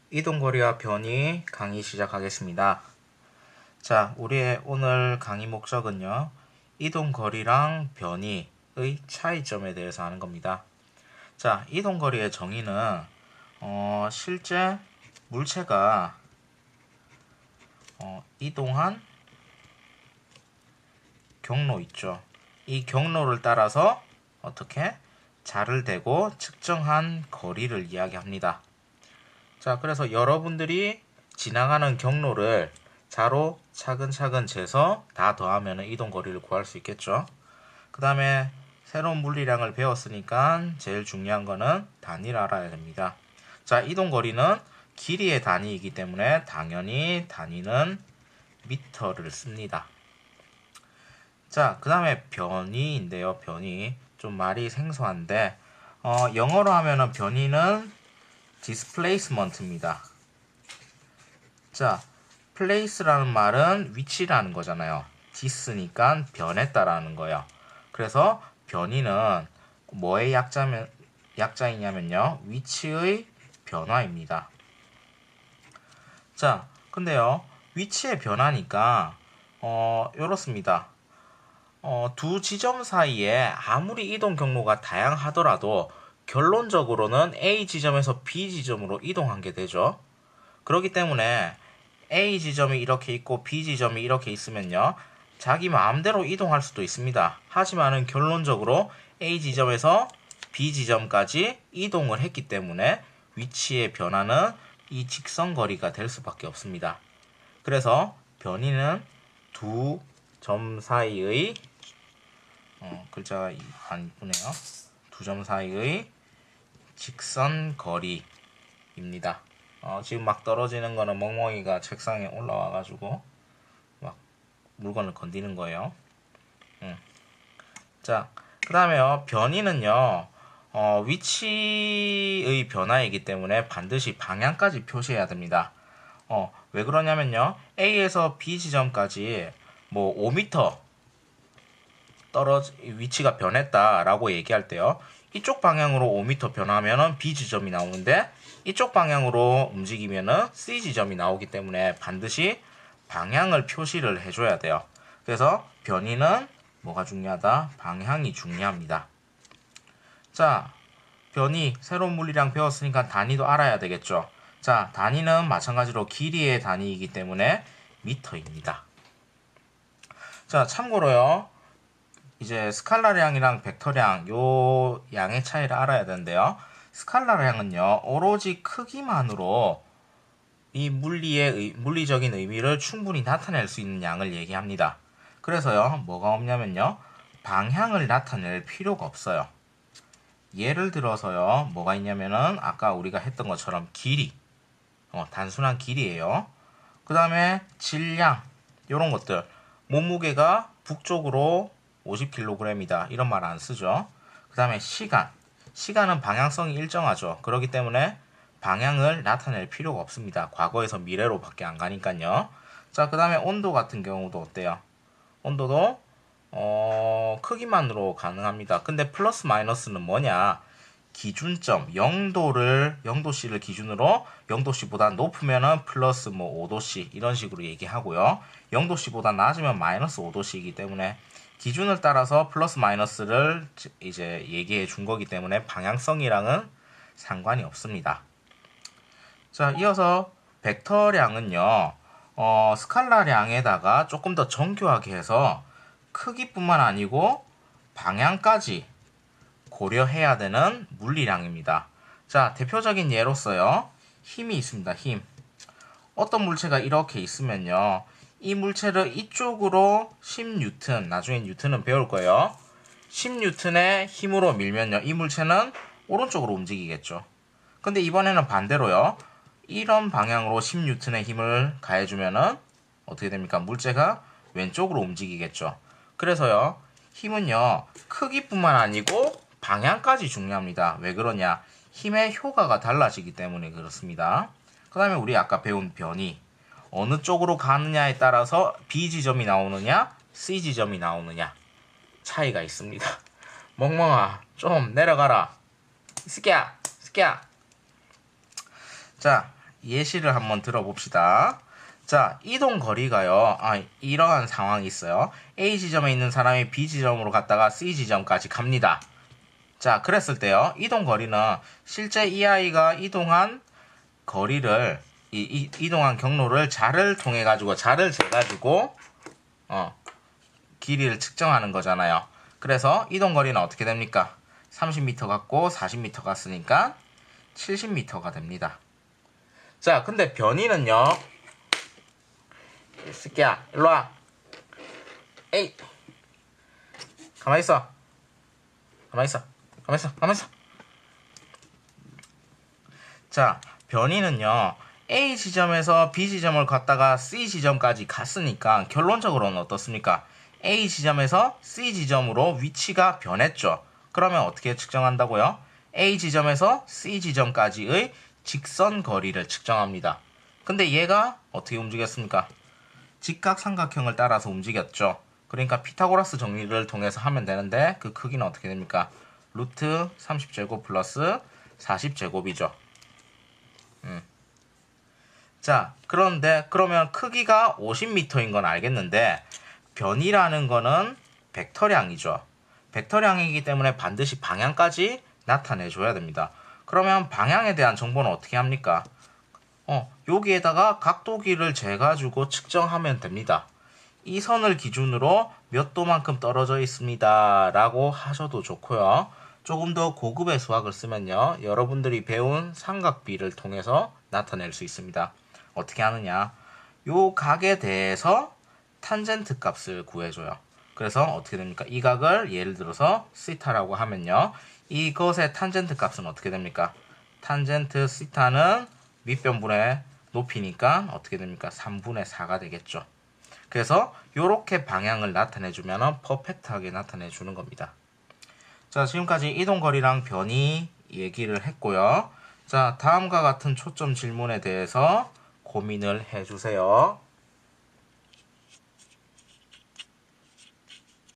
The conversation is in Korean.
이동거리와 변이 강의 시작하겠습니다. 자, 우리의 오늘 강의 목적은요, 이동거리랑 변이의 차이점에 대해서 하는 겁니다. 자, 이동거리의 정의는 실제 물체가 이동한 경로 있죠. 이 경로를 따라서 어떻게 자를 대고 측정한 거리를 이야기합니다. 자, 그래서 여러분들이 지나가는 경로를 자로 차근차근 재서 다 더하면 이동거리를 구할 수 있겠죠. 그 다음에 새로운 물리량을 배웠으니까 제일 중요한 거는 단위를 알아야 됩니다. 자, 이동거리는 길이의 단위이기 때문에 당연히 단위는 미터를 씁니다. 자, 그 다음에 변이인데요. 변이. 좀 말이 생소한데 영어로 하면은 변이는 displacement입니다. 자, place라는 말은 위치라는 거잖아요. dis니까 변했다라는 거예요. 그래서 변이는 뭐의 약자이냐면요. 위치의 변화입니다. 자, 근데요. 위치의 변화니까 이렇습니다. 두 지점 사이에 아무리 이동 경로가 다양하더라도 결론적으로는 A 지점에서 B 지점으로 이동한 게 되죠. 그렇기 때문에 A 지점이 이렇게 있고 B 지점이 이렇게 있으면요. 자기 마음대로 이동할 수도 있습니다. 하지만은 결론적으로 A 지점에서 B 지점까지 이동을 했기 때문에 위치의 변화는 이 직선거리가 될 수밖에 없습니다. 그래서 변이는 두 점 사이의 글자가 안 이쁘네요. 두 점 사이의 직선 거리입니다. 지금 막 떨어지는 거는 멍멍이가 책상에 올라와가지고 막 물건을 건드리는 거예요. 자, 그 다음에요. 변이는요. 위치의 변화이기 때문에 반드시 방향까지 표시해야 됩니다. 왜 그러냐면요. A에서 B 지점까지 뭐 5m 위치가 변했다라고 얘기할 때요. 이쪽 방향으로 5m 변하면은 B 지점이 나오는데 이쪽 방향으로 움직이면은 C 지점이 나오기 때문에 반드시 방향을 표시를 해줘야 돼요. 그래서 변이는 뭐가 중요하다? 방향이 중요합니다. 자, 변이 새로운 물리량 배웠으니까 단위도 알아야 되겠죠. 자, 단위는 마찬가지로 길이의 단위이기 때문에 미터입니다. 자, 참고로요. 이제 스칼라량이랑 벡터량 요 양의 차이를 알아야 되는데요. 스칼라량은요. 오로지 크기만으로 이 물리적인 의미를 충분히 나타낼 수 있는 양을 얘기합니다. 그래서요. 뭐가 없냐면요. 방향을 나타낼 필요가 없어요. 예를 들어서요. 뭐가 있냐면은 아까 우리가 했던 것처럼 길이. 단순한 길이에요. 그 다음에 질량 이런 것들. 몸무게가 북쪽으로 50kg이다. 이런 말 안 쓰죠. 그 다음에 시간. 시간은 방향성이 일정하죠. 그렇기 때문에 방향을 나타낼 필요가 없습니다. 과거에서 미래로 밖에 안 가니까요. 자, 그 다음에 온도 같은 경우도 어때요? 온도도 크기만으로 가능합니다. 근데 플러스 마이너스는 뭐냐? 기준점 0도씨를 기준으로 0도씨보다 높으면은 플러스 뭐 5도씨 이런 식으로 얘기하고요. 0도씨보다 낮으면 마이너스 5도씨이기 때문에 기준을 따라서 플러스 마이너스를 이제 얘기해 준 거기 때문에 방향성이랑은 상관이 없습니다. 자, 이어서 벡터량은요. 스칼라량에다가 조금 더 정교하게 해서 크기뿐만 아니고 방향까지 고려해야 되는 물리량입니다. 자, 대표적인 예로서요. 힘이 있습니다. 힘. 어떤 물체가 이렇게 있으면요. 이 물체를 이쪽으로 10N, 나중에 뉴턴은 배울 거예요. 10N의 힘으로 밀면요. 이 물체는 오른쪽으로 움직이겠죠. 근데 이번에는 반대로요. 이런 방향으로 10N의 힘을 가해주면은 어떻게 됩니까? 물체가 왼쪽으로 움직이겠죠. 그래서요. 힘은요. 크기뿐만 아니고 방향까지 중요합니다. 왜 그러냐? 힘의 효과가 달라지기 때문에 그렇습니다. 그 다음에 우리 아까 배운 변이. 어느 쪽으로 가느냐에 따라서 B 지점이 나오느냐, C 지점이 나오느냐 차이가 있습니다. 멍멍아, 좀 내려가라. 스키야. 자, 예시를 한번 들어봅시다. 자, 이동 거리가요. 이러한 상황이 있어요. A 지점에 있는 사람이 B 지점으로 갔다가 C 지점까지 갑니다. 자, 그랬을 때요. 이동 거리는 실제 이 아이가 이동한 거리를 이동한 경로를 자를 통해 가지고 자를 재가지고 길이를 측정하는 거잖아요. 그래서 이동 거리는 어떻게 됩니까? 30m 갔고 40m 갔으니까 70m가 됩니다. 자, 근데 변이는요. 이 새끼야, 일로 와. 에이, 가만히 있어. 가만히 있어. 가만히 있어. 가만히 있어. 자, 변이는요. A 지점에서 B 지점을 갔다가 C 지점까지 갔으니까 결론적으로는 어떻습니까? A 지점에서 C 지점으로 위치가 변했죠. 그러면 어떻게 측정한다고요? A 지점에서 C 지점까지의 직선 거리를 측정합니다. 근데 얘가 어떻게 움직였습니까? 직각삼각형을 따라서 움직였죠. 그러니까 피타고라스 정리를 통해서 하면 되는데 그 크기는 어떻게 됩니까? 루트 30제곱 플러스 40제곱이죠. 자, 그런데 그러면 크기가 50m인 건 알겠는데 변이라는 거는 벡터량이죠. 벡터량이기 때문에 반드시 방향까지 나타내줘야 됩니다. 그러면 방향에 대한 정보는 어떻게 합니까? 여기에다가 각도기를 재가지고 측정하면 됩니다. 이 선을 기준으로 몇 도만큼 떨어져 있습니다 라고 하셔도 좋고요. 조금 더 고급의 수학을 쓰면요. 여러분들이 배운 삼각비를 통해서 나타낼 수 있습니다. 어떻게 하느냐? 요 각에 대해서 탄젠트 값을 구해줘요. 그래서 어떻게 됩니까? 이 각을 예를 들어서 시타라고 하면요. 이것의 탄젠트 값은 어떻게 됩니까? 탄젠트 시타는 밑변분의 높이니까 어떻게 됩니까? 3분의 4가 되겠죠. 그래서 이렇게 방향을 나타내주면 퍼펙트하게 나타내주는 겁니다. 자, 지금까지 이동거리랑 변이 얘기를 했고요. 자, 다음과 같은 초점 질문에 대해서 고민을 해주세요.